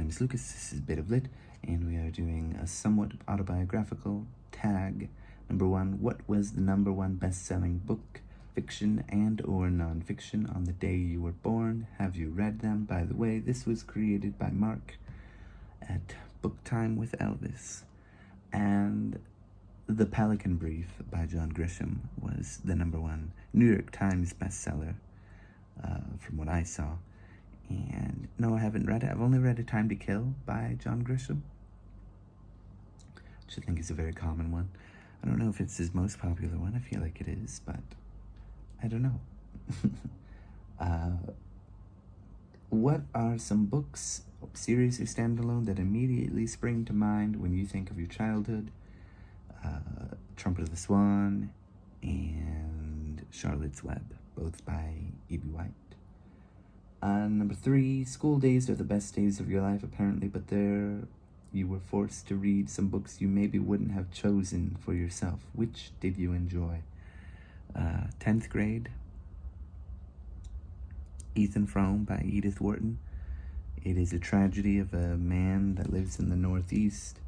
name is Lucas, this is Bit of Lit, and we are doing a somewhat autobiographical tag. Number 1, what was the number 1 best-selling book, fiction and or nonfiction on the day you were born? Have you read them? By the way, this was created by Mark at Book Time with Elvis. And The Pelican Brief by John Grisham was the number 1 New York Times bestseller, from what I saw. And no, I haven't read it. I've only read A Time to Kill by John Grisham, which I think is a very common one. I don't know if it's his most popular one. I feel like it is, but I don't know. What are some books, series or standalone, that immediately spring to mind when you think of your childhood? Trumpet of the Swan and Charlotte's Web, both by E.B. White. Number 3, school days are the best days of your life, apparently, but there you were forced to read some books you maybe wouldn't have chosen for yourself. Which did you enjoy? 10th grade, Ethan Frome by Edith Wharton. It is a tragedy of a man that lives in the Northeast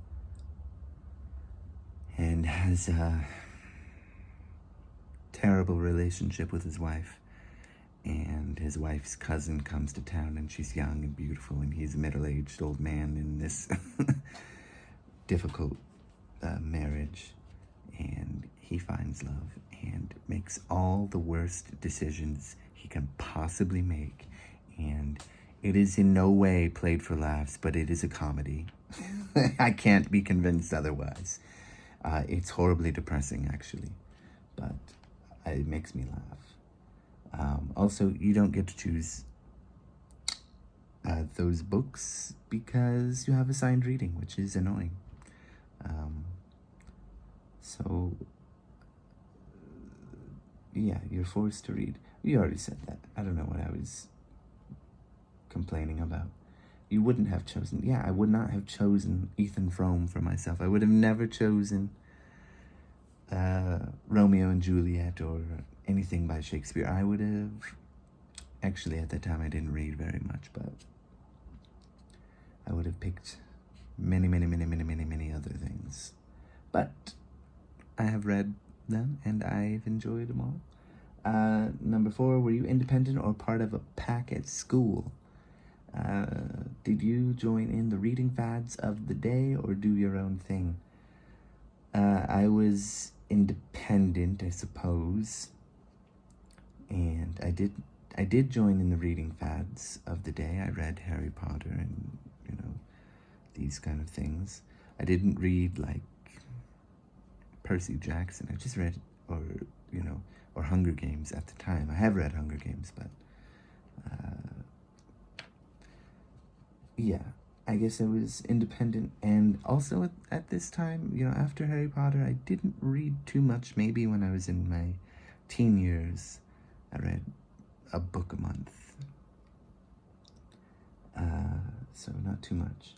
and has a terrible relationship with his wife. And his wife's cousin comes to town, and she's young and beautiful, and he's a middle-aged old man in this difficult marriage. And he finds love and makes all the worst decisions he can possibly make. And it is in no way played for laughs, but it is a comedy. I can't be convinced otherwise. It's horribly depressing, actually, but it makes me laugh. Also, you don't get to choose those books because you have assigned reading, which is annoying. So, yeah, you're forced to read. You already said that. I don't know what I was complaining about. You wouldn't have chosen. Yeah, I would not have chosen Ethan Frome for myself. I would have never chosen Romeo and Juliet or anything by Shakespeare. I would have, actually at that time I didn't read very much, but I would have picked many other things. But I have read them and I've enjoyed them all. Number 4, were you independent or part of a pack at school? Did you join in the reading fads of the day or do your own thing? I was independent, I suppose. And I did join in the reading fads of the day. I read Harry Potter and, these kind of things. I didn't read, like, Percy Jackson. I just read, or Hunger Games at the time. I have read Hunger Games, but, yeah, I guess I was independent. And also at this time, after Harry Potter, I didn't read too much. Maybe when I was in my teen years, I read a book a month, so not too much.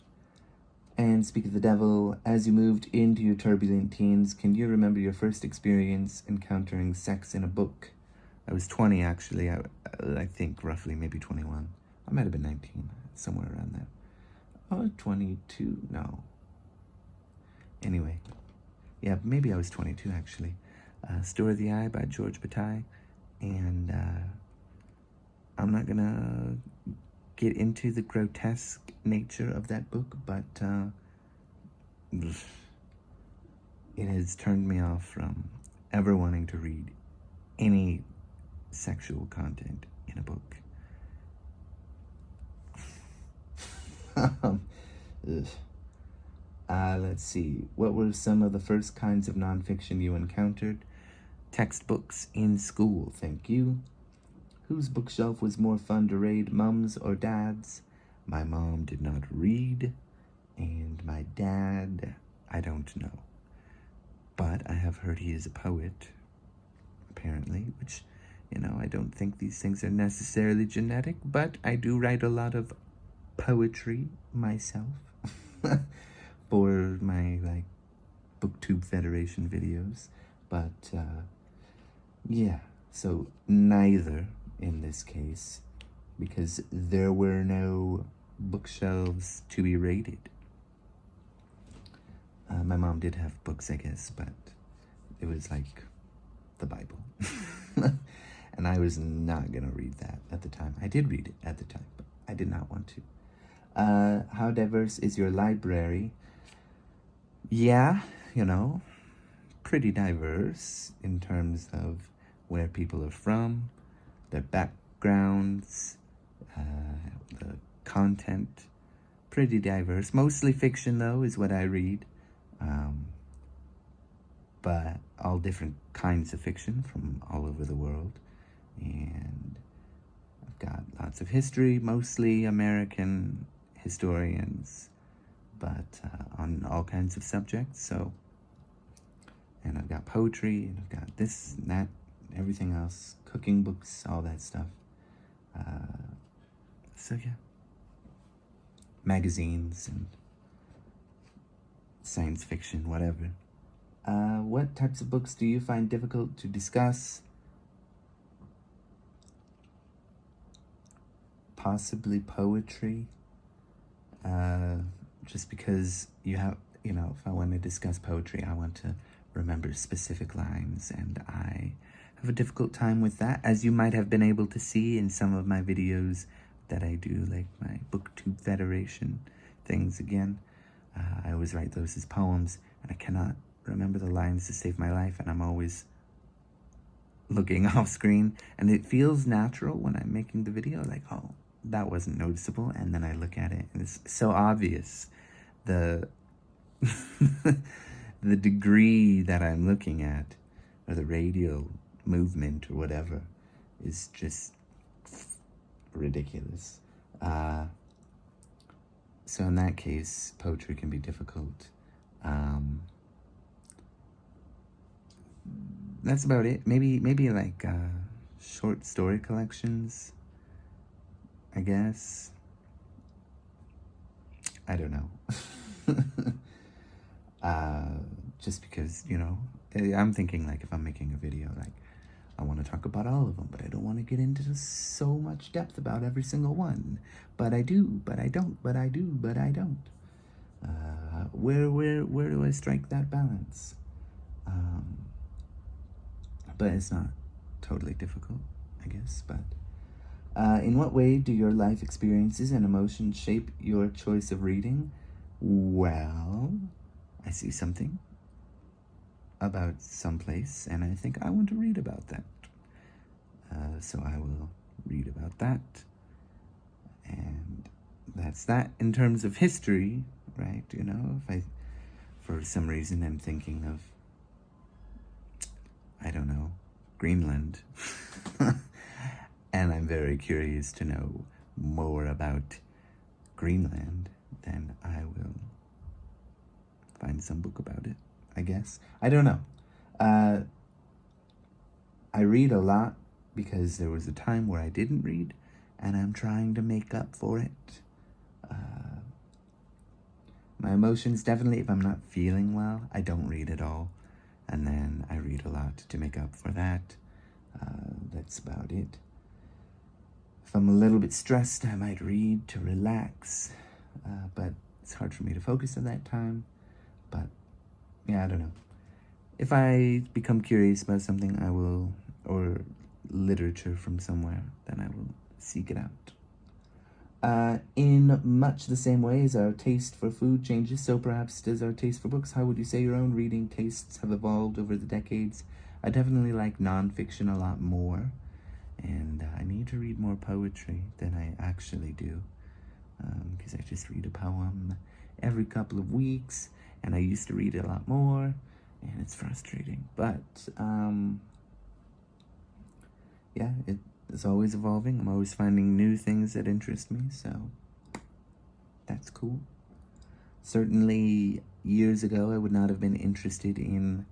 And speak of the devil, as you moved into your turbulent teens, can you remember your first experience encountering sex in a book? I was 20, actually. I think roughly, maybe 21. I might have been 19, somewhere around there. Oh, 22, no. Anyway, yeah, maybe I was 22, actually. Story of the Eye by George Bataille. And I'm not gonna get into the grotesque nature of that book, but it has turned me off from ever wanting to read any sexual content in a book. Let's see. What were some of the first kinds of nonfiction you encountered? Textbooks in school, thank you. Whose bookshelf was more fun to raid, Mum's or Dad's? My mom did not read, and my dad, I don't know. But I have heard he is a poet, apparently, which, I don't think these things are necessarily genetic, but I do write a lot of poetry myself for my, BookTube Federation videos. But, yeah, so neither in this case, because there were no bookshelves to be raided. My mom did have books, I guess, but it was like the Bible. And I was not going to read that at the time. I did read it at the time, but I did not want to. How diverse is your library? Yeah, pretty diverse in terms of where people are from, their backgrounds, the content. Pretty diverse. Mostly fiction, though, is what I read. But all different kinds of fiction from all over the world. And I've got lots of history, mostly American historians, but on all kinds of subjects. So, and I've got poetry, and I've got this and that, everything else, cooking books, all that stuff. So yeah, magazines and science fiction, whatever. What types of books do you find difficult to discuss? Possibly poetry. Just because if I want to discuss poetry, I want to remember specific lines, and I have a difficult time with that, as you might have been able to see in some of my videos that I do, like my BookTube Federation things again. I always write those as poems, and I cannot remember the lines to save my life, and I'm always looking off screen, and it feels natural when I'm making the video, like, oh, that wasn't noticeable, and then I look at it, and it's so obvious. The the degree that I'm looking at, or the radial movement, or whatever, is just ridiculous. So in that case, poetry can be difficult. That's about it. Maybe like short story collections, I guess. I don't know. Just because, I'm thinking, like, if I'm making a video, like, I want to talk about all of them, but I don't want to get into so much depth about every single one. But I do, but I don't, but I do, but I don't. Where do I strike that balance? But it's not totally difficult, I guess. But in what way do your life experiences and emotions shape your choice of reading? Well, I see something about someplace, and I think I want to read about that. So I will read about that. And that's that. In terms of history, right? If I, for some reason, I'm thinking of, I don't know, Greenland. And I'm very curious to know more about Greenland, then I will find some book about it, I guess. I don't know. I read a lot because there was a time where I didn't read, and I'm trying to make up for it. My emotions, definitely, if I'm not feeling well, I don't read at all. And then I read a lot to make up for that. That's about it. If I'm a little bit stressed, I might read to relax. But it's hard for me to focus at that time. But, yeah, I don't know. If I become curious about something, I will, or literature from somewhere, then I will seek it out. In much the same way as our taste for food changes, so perhaps does our taste for books. How would you say your own reading tastes have evolved over the decades? I definitely like nonfiction a lot more, and I need to read more poetry than I actually do, because I just read a poem every couple of weeks, and I used to read a lot more, and it's frustrating. But, yeah, it's always evolving. I'm always finding new things that interest me, so that's cool. Certainly, years ago, I would not have been interested in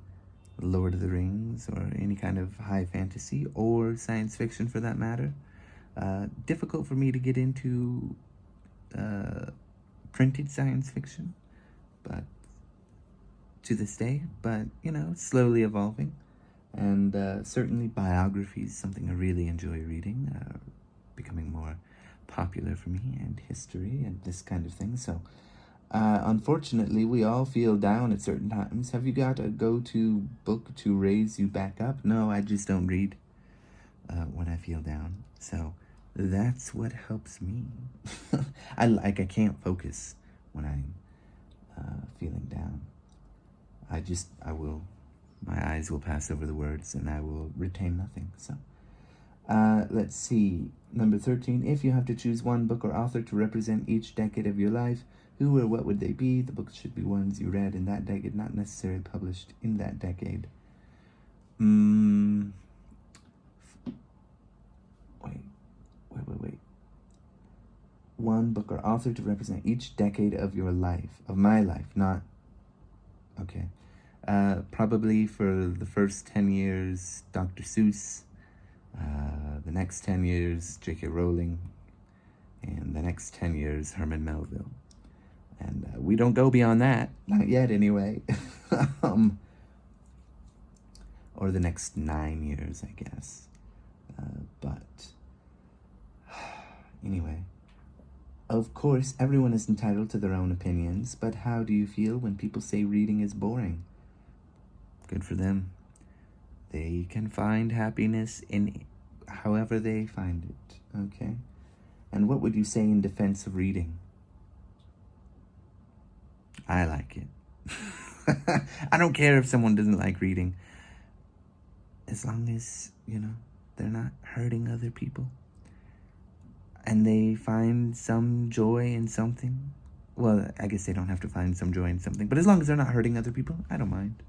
Lord of the Rings or any kind of high fantasy or science fiction for that matter. Difficult for me to get into printed science fiction, but to this day, but slowly evolving. And certainly biography is something I really enjoy reading, becoming more popular for me, and history and this kind of thing. So unfortunately, we all feel down at certain times. Have you got a go-to book to raise you back up? No, I just don't read when I feel down. So that's what helps me. I can't focus when I'm feeling down. My eyes will pass over the words and I will retain nothing. So let's see. Number 13, if you have to choose one book or author to represent each decade of your life, who or what would they be? The books should be ones you read in that decade, not necessarily published in that decade. Wait. One book or author to represent each decade of your life, of my life, not... Okay. Probably for the first 10 years, Dr. Seuss. The next 10 years, J.K. Rowling. And the next 10 years, Herman Melville. And we don't go beyond that. Not yet, anyway. Or the next 9 years, I guess. But anyway. Of course, everyone is entitled to their own opinions, but how do you feel when people say reading is boring? Good for them. They can find happiness in however they find it, okay? And what would you say in defense of reading? I like it. I don't care if someone doesn't like reading. As long as, they're not hurting other people. And they find some joy in something. Well, I guess they don't have to find some joy in something. But as long as they're not hurting other people, I don't mind.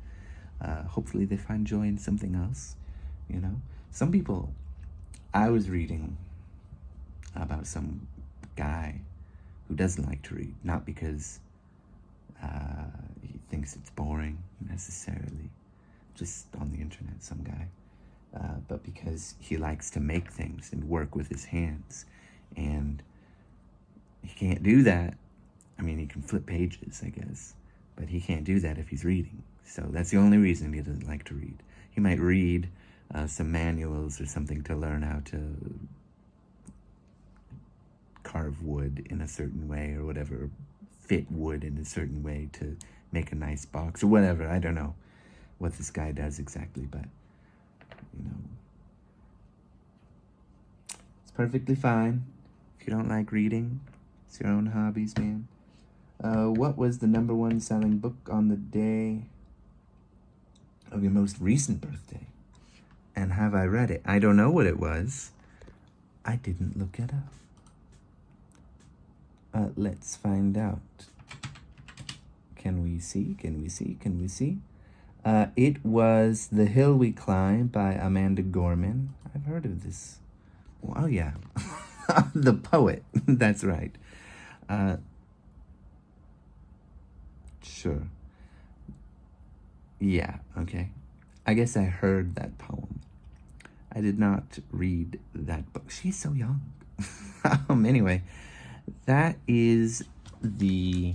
Hopefully they find joy in something else, Some people... I was reading about some guy who doesn't like to read. Not because he thinks it's boring, necessarily. Just on the internet, some guy. But because he likes to make things and work with his hands. And he can't do that. I mean, he can flip pages, I guess. But he can't do that if he's reading. So that's the only reason he doesn't like to read. He might read some manuals or something to learn how to carve wood in a certain way or whatever. Fit wood in a certain way to make a nice box or whatever. I don't know what this guy does exactly, but, it's perfectly fine. If you don't like reading, it's your own hobbies, man. What was the number one selling book on the day of your most recent birthday? And have I read it? I don't know what it was. I didn't look it up. Let's find out. Can we see? It was The Hill We Climb by Amanda Gorman. I've heard of this. Oh, yeah. The poet. That's right. Sure. Yeah, okay. I guess I heard that poem. I did not read that book. She's so young. Anyway, that is the...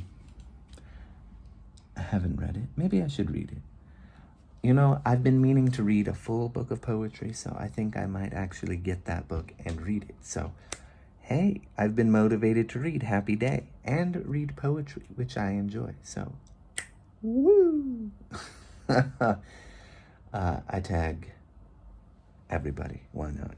I haven't read it. Maybe I should read it. I've been meaning to read a full book of poetry, so I think I might actually get that book and read it. So, hey, I've been motivated to read. Happy day. And read poetry, which I enjoy. So, woo! I tag everybody. Why not?